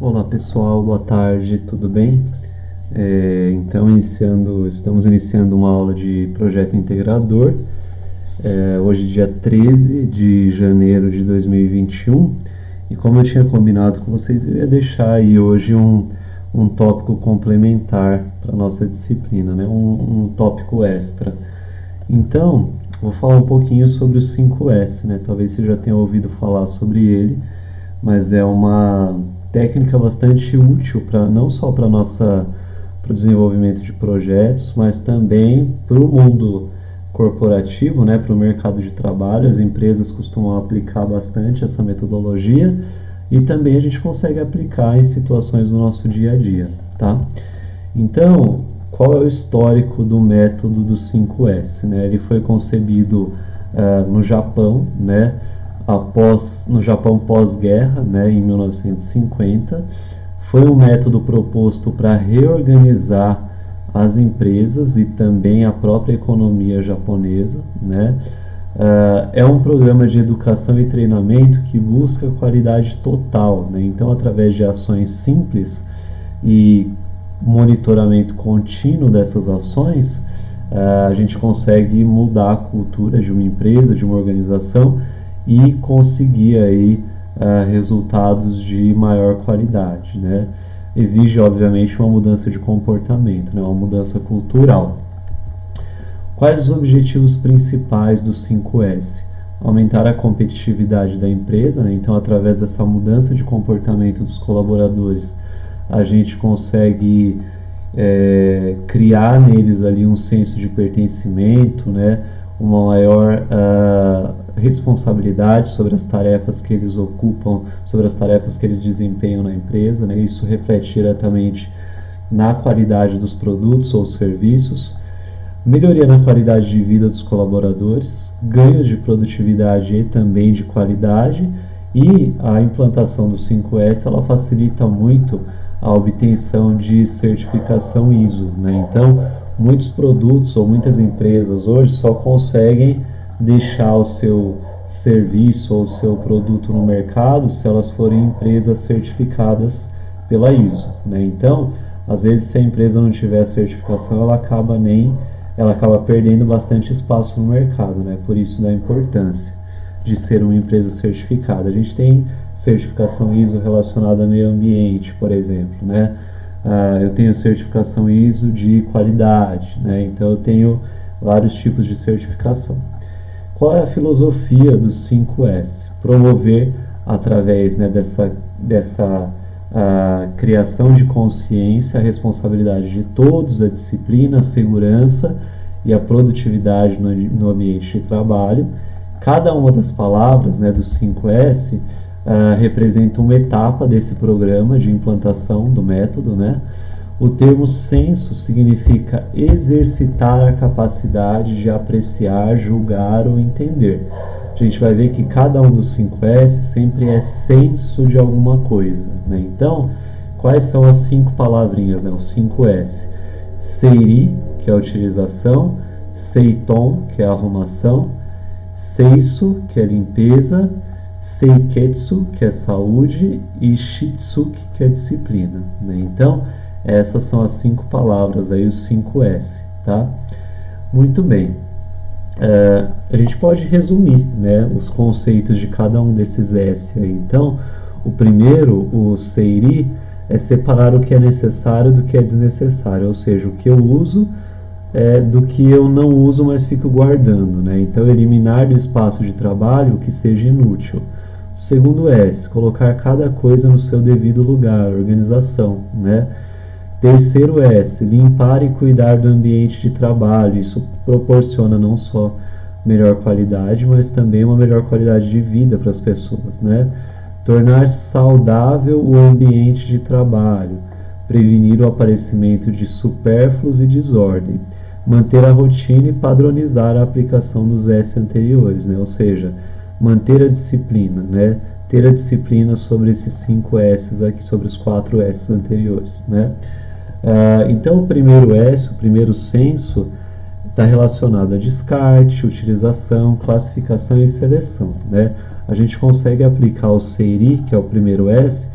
Olá pessoal, boa tarde, tudo bem? Então estamos iniciando uma aula de projeto integrador, hoje dia 13 de janeiro de 2021 e como eu tinha combinado com vocês, eu ia deixar aí hoje um tópico complementar para a nossa disciplina, né? Um tópico extra. Então, vou falar um pouquinho sobre o 5S, né? Talvez você já tenha ouvido falar sobre ele, mas é uma técnica bastante útil para não só para o desenvolvimento de projetos, mas também para o mundo corporativo, né, para o mercado de trabalho. As empresas costumam aplicar bastante essa metodologia e também a gente consegue aplicar em situações do nosso dia a dia, tá? Então, qual é o histórico do método do 5S? Né? Ele foi concebido no Japão, né? No Japão pós-guerra, né? Em 1950. Foi um método proposto para reorganizar as empresas e também a própria economia japonesa, né? É um programa de educação e treinamento que busca qualidade total, né? Então, através de ações simples e monitoramento contínuo dessas ações, a gente consegue mudar a cultura de uma empresa, de uma organização e conseguir aí resultados de maior qualidade, né? Exige, obviamente, uma mudança de comportamento, né? Uma mudança cultural. Quais os objetivos principais do 5S? Aumentar a competitividade da empresa, né? Então, através dessa mudança de comportamento dos colaboradores, a gente consegue criar neles ali um senso de pertencimento, né? Uma maior responsabilidade sobre as tarefas que eles ocupam, sobre as tarefas que eles desempenham na empresa, né? Isso reflete diretamente na qualidade dos produtos ou serviços, melhoria na qualidade de vida dos colaboradores, ganhos de produtividade e também de qualidade, e a implantação do 5S ela facilita muito a obtenção de certificação ISO, né? Então, muitos produtos ou muitas empresas hoje só conseguem deixar o seu serviço ou o seu produto no mercado se elas forem empresas certificadas pela ISO, né? Então, às vezes, se a empresa não tiver a certificação, ela acaba perdendo bastante espaço no mercado, né? Por isso da importância de ser uma empresa certificada. A gente tem certificação ISO relacionada ao meio ambiente, por exemplo, né? Eu tenho certificação ISO de qualidade, né? Então eu tenho vários tipos de certificação. Qual é a filosofia do 5S? Promover, através, né, dessa criação de consciência, a responsabilidade de todos, a disciplina, a segurança e a produtividade no ambiente de trabalho. Cada uma das palavras, né, do 5S representa uma etapa desse programa de implantação do método, né? O termo senso significa exercitar a capacidade de apreciar, julgar ou entender. A gente vai ver que cada um dos 5S sempre é senso de alguma coisa, né? Então, quais são as 5 palavrinhas, né? Os 5S. Seiri, que é a utilização, Seiton, que é a arrumação, Seiso, que é limpeza, Seiketsu, que é saúde, e Shitsuki, que é disciplina, né? Então, essas são as 5 palavras aí, os 5S, tá? Muito bem. A gente pode resumir, né, os conceitos de cada um desses S aí. Então, o primeiro, o Seiri, é separar o que é necessário do que é desnecessário, ou seja, o que eu uso do que eu não uso, mas fico guardando, né? Então, eliminar do espaço de trabalho o que seja inútil. O segundo S, colocar cada coisa no seu devido lugar, organização, né? Terceiro S, limpar e cuidar do ambiente de trabalho. Isso proporciona não só melhor qualidade, mas também uma melhor qualidade de vida para as pessoas, né? Tornar saudável o ambiente de trabalho, prevenir o aparecimento de supérfluos e desordem, manter a rotina e padronizar a aplicação dos S anteriores, né? Ou seja, manter a disciplina, né? Ter a disciplina sobre esses 5 S's aqui, sobre os 4 S's anteriores, né? Então, o primeiro S, o primeiro senso, está relacionado a descarte, utilização, classificação e seleção, né? A gente consegue aplicar o Seiri, que é o primeiro S,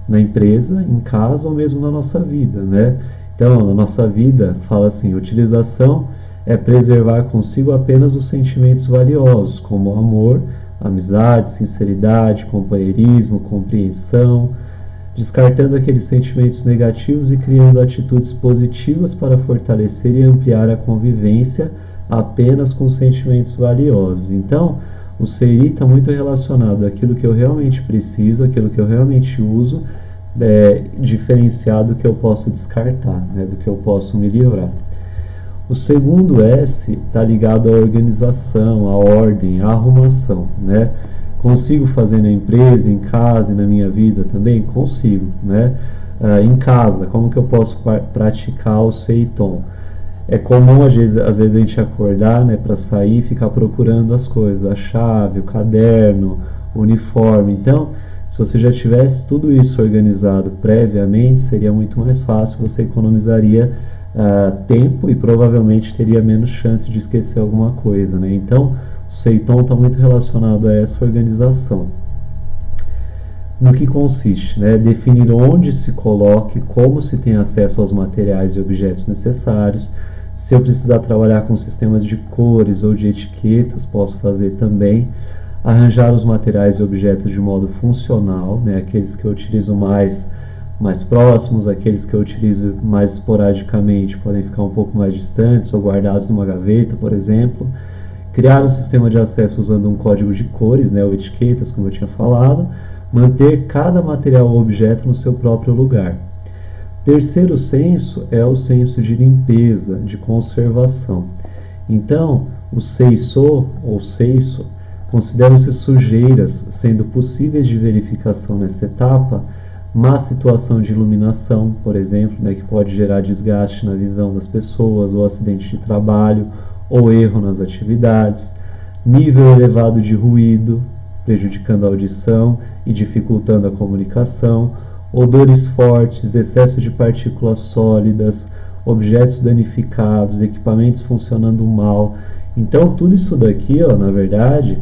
na empresa, em casa ou mesmo na nossa vida, né? Então, na nossa vida, fala assim, utilização é preservar consigo apenas os sentimentos valiosos, como amor, amizade, sinceridade, companheirismo, compreensão, descartando aqueles sentimentos negativos e criando atitudes positivas para fortalecer e ampliar a convivência apenas com sentimentos valiosos. Então, o SEIRI está muito relacionado àquilo que eu realmente preciso, àquilo que eu realmente uso, diferenciado do que eu posso descartar, né, do que eu posso me livrar. O segundo S está ligado à organização, à ordem, à arrumação, né? Consigo fazer na empresa, em casa e na minha vida também? Consigo, né? Em casa, como que eu posso praticar o Seiton? É comum às vezes a gente acordar, né, para sair e ficar procurando as coisas, a chave, o caderno, o uniforme. Então, se você já tivesse tudo isso organizado previamente, seria muito mais fácil, você economizaria tempo e provavelmente teria menos chance de esquecer alguma coisa, né? Então, o Seiton está muito relacionado a essa organização. No que consiste, né? Definir onde se coloque, como se tem acesso aos materiais e objetos necessários. Se eu precisar trabalhar com sistemas de cores ou de etiquetas, posso fazer também. Arranjar os materiais e objetos de modo funcional, né? Aqueles que eu utilizo mais próximos, aqueles que eu utilizo mais esporadicamente podem ficar um pouco mais distantes ou guardados numa gaveta, por exemplo. Criar um sistema de acesso usando um código de cores, né, ou etiquetas, como eu tinha falado. Manter cada material ou objeto no seu próprio lugar. Terceiro senso é o senso de limpeza, de conservação. Então, o seiso ou seiso consideram-se sujeiras, sendo possíveis de verificação nessa etapa, má situação de iluminação, por exemplo, né, que pode gerar desgaste na visão das pessoas, ou acidente de trabalho, ou erro nas atividades, nível elevado de ruído, prejudicando a audição e dificultando a comunicação, odores fortes, excesso de partículas sólidas, objetos danificados, equipamentos funcionando mal. Então, tudo isso daqui, na verdade,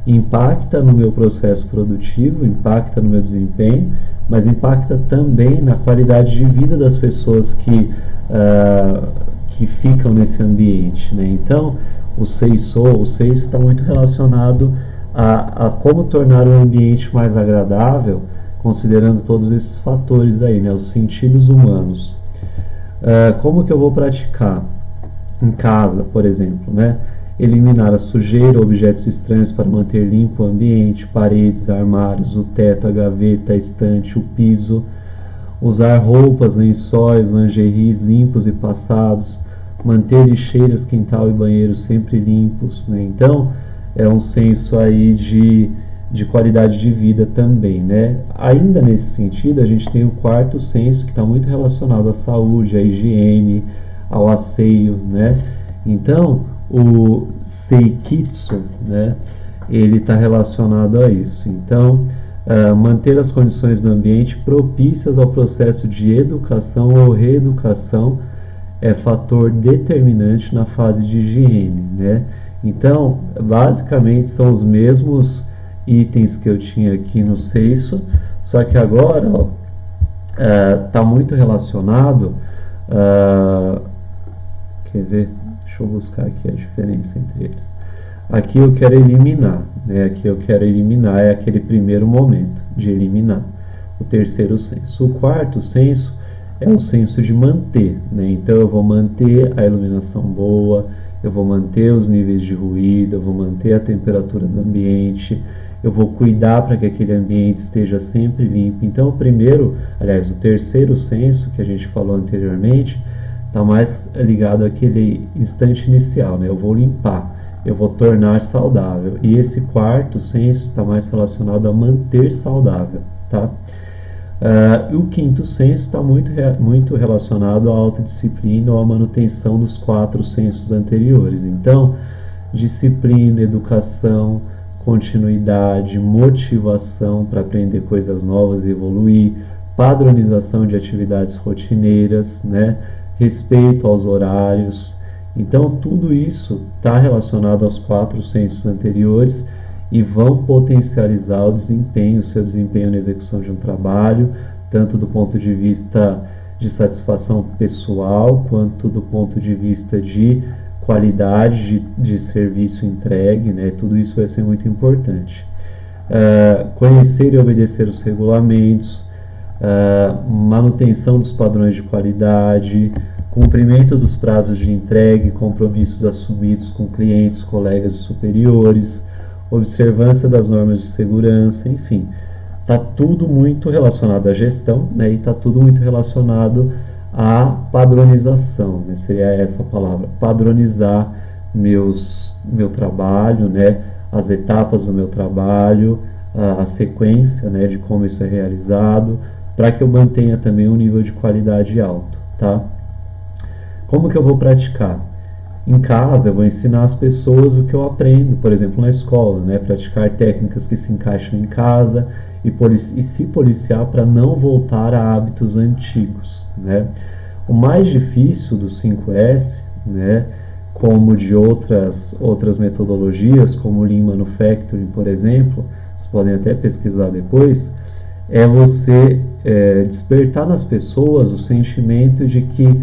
impacta no meu processo produtivo, impacta no meu desempenho, mas impacta também na qualidade de vida das pessoas que ficam nesse ambiente, né? Então, o seiso está muito relacionado a como tornar o ambiente mais agradável, considerando todos esses fatores aí, né? Os sentidos humanos. Como que eu vou praticar? Em casa, por exemplo, né? Eliminar a sujeira, objetos estranhos para manter limpo o ambiente, paredes, armários, o teto, a gaveta, a estante, o piso. Usar roupas, lençóis, lingeries limpos e passados. Manter lixeiras, quintal e banheiro sempre limpos, né? Então, é um senso aí de qualidade de vida também, né? Ainda nesse sentido, a gente tem o quarto senso, que está muito relacionado à saúde, à higiene, ao asseio, né? Então, o seikitsu, né, ele está relacionado a isso. Então, manter as condições do ambiente propícias ao processo de educação ou reeducação é fator determinante na fase de higiene, né? Então, basicamente são os mesmos itens que eu tinha aqui no seiso, só que agora está muito relacionado. Quer ver? Deixa eu buscar aqui a diferença entre eles. Aqui eu quero eliminar, né? Aqui eu quero eliminar, é aquele primeiro momento de eliminar. O terceiro senso. O quarto senso é o senso de manter, né? Então eu vou manter a iluminação boa, eu vou manter os níveis de ruído, eu vou manter a temperatura do ambiente, eu vou cuidar para que aquele ambiente esteja sempre limpo. Então o terceiro senso que a gente falou anteriormente está mais ligado àquele instante inicial, né? Eu vou limpar, eu vou tornar saudável. E esse quarto senso está mais relacionado a manter saudável, tá? E o quinto senso está muito relacionado à autodisciplina ou à manutenção dos quatro sensos anteriores. Então, disciplina, educação, continuidade, motivação para aprender coisas novas e evoluir, padronização de atividades rotineiras, né? Respeito aos horários. Então, tudo isso está relacionado aos quatro sensos anteriores e vão potencializar o seu desempenho na execução de um trabalho, tanto do ponto de vista de satisfação pessoal, quanto do ponto de vista de qualidade de serviço entregue, né? Tudo isso vai ser muito importante. Conhecer e obedecer os regulamentos, manutenção dos padrões de qualidade, cumprimento dos prazos de entrega e compromissos assumidos com clientes, colegas e superiores, observância das normas de segurança, enfim. Está tudo muito relacionado à gestão, né, e está tudo muito relacionado à padronização, né, seria essa a palavra, padronizar meu trabalho, né, as etapas do meu trabalho, a sequência, né, de como isso é realizado, para que eu mantenha também um nível de qualidade alto, tá? Como que eu vou praticar? Em casa, eu vou ensinar as pessoas o que eu aprendo, por exemplo, na escola, né? Praticar técnicas que se encaixam em casa e se policiar para não voltar a hábitos antigos, né? O mais difícil do 5S, né, como de outras metodologias, como o Lean Manufacturing, por exemplo, vocês podem até pesquisar depois, é você despertar nas pessoas o sentimento de que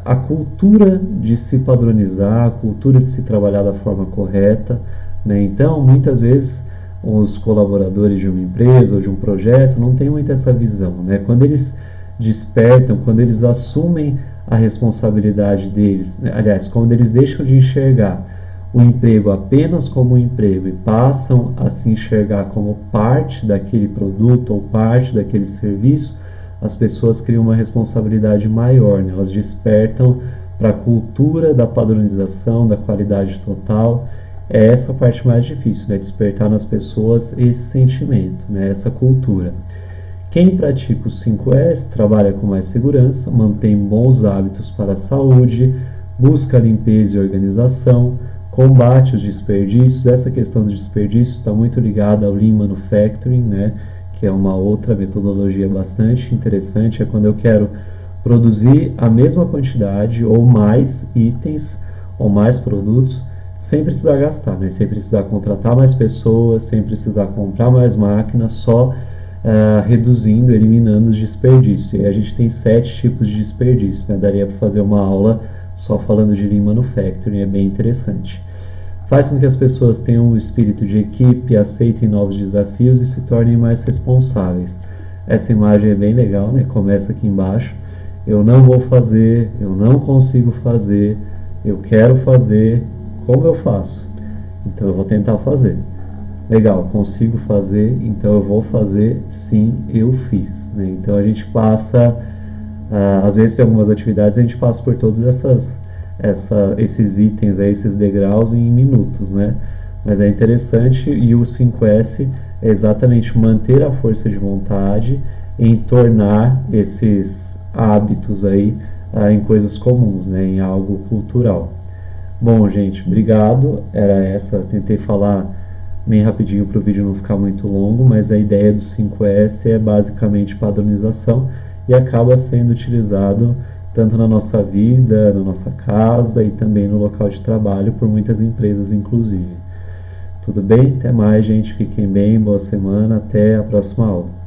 a cultura de se padronizar, a cultura de se trabalhar da forma correta, né? Então, muitas vezes, os colaboradores de uma empresa ou de um projeto não têm muito essa visão, né? Quando eles despertam, quando eles assumem a responsabilidade deles, né? Aliás, quando eles deixam de enxergar o emprego apenas como um emprego e passam a se enxergar como parte daquele produto ou parte daquele serviço, as pessoas criam uma responsabilidade maior, né? Elas despertam para a cultura da padronização, da qualidade total. É essa a parte mais difícil, né? Despertar nas pessoas esse sentimento, né? Essa cultura. Quem pratica os 5S trabalha com mais segurança, mantém bons hábitos para a saúde, busca limpeza e organização, combate os desperdícios. Essa questão dos desperdícios está muito ligada ao Lean Manufacturing, né? Que é uma outra metodologia bastante interessante, é quando eu quero produzir a mesma quantidade ou mais itens ou mais produtos sem precisar gastar, né? Sem precisar contratar mais pessoas, sem precisar comprar mais máquinas, só reduzindo, eliminando os desperdícios. E aí a gente tem 7 tipos de desperdício, né? Daria para fazer uma aula só falando de Lean Manufacturing, é bem interessante. Faz com que as pessoas tenham um espírito de equipe, aceitem novos desafios e se tornem mais responsáveis. Essa imagem é bem legal, né? Começa aqui embaixo. Eu não vou fazer, eu não consigo fazer, eu quero fazer, como eu faço? Então eu vou tentar fazer. Legal, consigo fazer, então eu vou fazer, sim, eu fiz, né? Então a gente passa, às vezes em algumas atividades a gente passa por todos esses itens, esses degraus em minutos, né? Mas é interessante, e o 5S é exatamente manter a força de vontade em tornar esses hábitos aí em coisas comuns, né? Em algo cultural. Bom, gente, obrigado. Era essa, tentei falar bem rapidinho para o vídeo não ficar muito longo, mas a ideia do 5S é basicamente padronização e acaba sendo utilizado tanto na nossa vida, na nossa casa e também no local de trabalho por muitas empresas, inclusive. Tudo bem? Até mais, gente. Fiquem bem, boa semana, até a próxima aula.